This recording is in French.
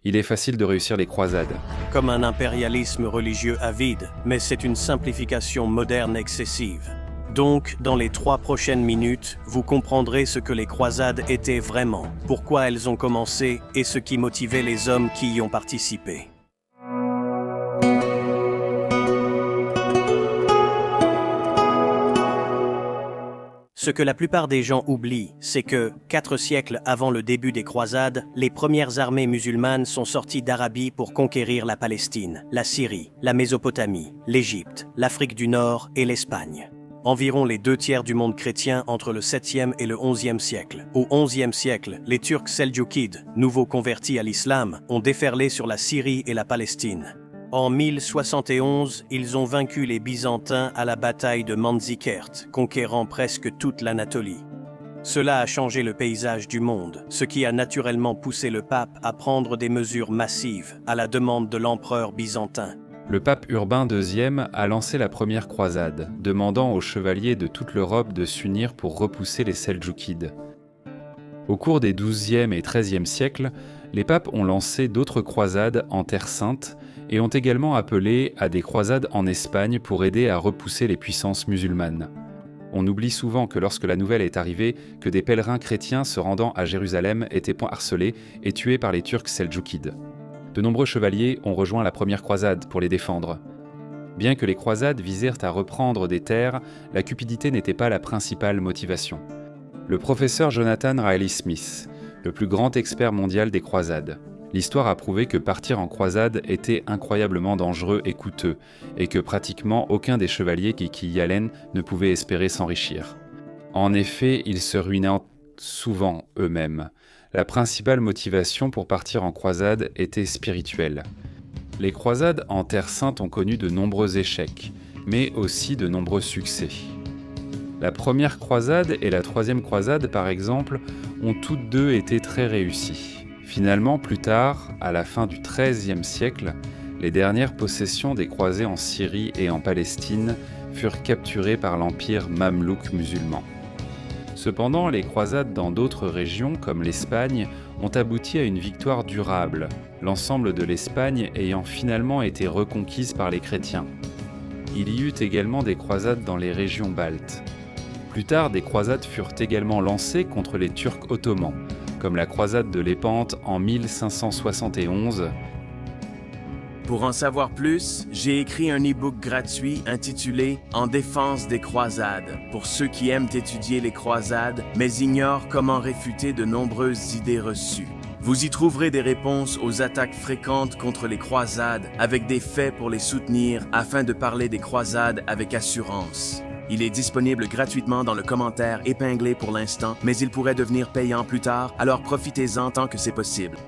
Il est facile de réussir les croisades. Comme un impérialisme religieux avide, mais c'est une simplification moderne excessive. Donc, dans les 3 prochaines minutes, vous comprendrez ce que les croisades étaient vraiment, pourquoi elles ont commencé et ce qui motivait les hommes qui y ont participé. Ce que la plupart des gens oublient, c'est que, 4 siècles avant le début des croisades, les premières armées musulmanes sont sorties d'Arabie pour conquérir la Palestine, la Syrie, la Mésopotamie, l'Égypte, l'Afrique du Nord et l'Espagne. Environ les 2/3 du monde chrétien entre le 7e et le 11e siècle. Au 11e siècle, les Turcs seldjoukides, nouveaux convertis à l'islam, ont déferlé sur la Syrie et la Palestine. En 1071, ils ont vaincu les Byzantins à la bataille de Manzikert, conquérant presque toute l'Anatolie. Cela a changé le paysage du monde, ce qui a naturellement poussé le pape à prendre des mesures massives à la demande de l'empereur byzantin. Le pape Urbain II a lancé la première croisade, demandant aux chevaliers de toute l'Europe de s'unir pour repousser les Seldjoukides. Au cours des XIIe et XIIIe siècles, les papes ont lancé d'autres croisades en Terre Sainte et ont également appelé à des croisades en Espagne pour aider à repousser les puissances musulmanes. On oublie souvent que lorsque la nouvelle est arrivée, que des pèlerins chrétiens se rendant à Jérusalem étaient harcelés et tués par les Turcs seldjoukides. De nombreux chevaliers ont rejoint la première croisade pour les défendre. Bien que les croisades visèrent à reprendre des terres, la cupidité n'était pas la principale motivation. Le professeur Jonathan Riley Smith, le plus grand expert mondial des croisades. L'histoire a prouvé que partir en croisade était incroyablement dangereux et coûteux, et que pratiquement aucun des chevaliers qui y allaient ne pouvait espérer s'enrichir. En effet, ils se ruinaient souvent eux-mêmes. La principale motivation pour partir en croisade était spirituelle. Les croisades en Terre Sainte ont connu de nombreux échecs, mais aussi de nombreux succès. La première croisade et la troisième croisade, par exemple, ont toutes deux été très réussies. Finalement, plus tard, à la fin du XIIIe siècle, les dernières possessions des croisés en Syrie et en Palestine furent capturées par l'empire mamelouk musulman. Cependant, les croisades dans d'autres régions, comme l'Espagne, ont abouti à une victoire durable, l'ensemble de l'Espagne ayant finalement été reconquise par les chrétiens. Il y eut également des croisades dans les régions baltes. Plus tard, des croisades furent également lancées contre les Turcs ottomans, comme la croisade de Lépante en 1571. Pour en savoir plus, j'ai écrit un e-book gratuit intitulé « En défense des croisades » pour ceux qui aiment étudier les croisades, mais ignorent comment réfuter de nombreuses idées reçues. Vous y trouverez des réponses aux attaques fréquentes contre les croisades avec des faits pour les soutenir afin de parler des croisades avec assurance. Il est disponible gratuitement dans le commentaire épinglé pour l'instant, mais il pourrait devenir payant plus tard, alors profitez-en tant que c'est possible.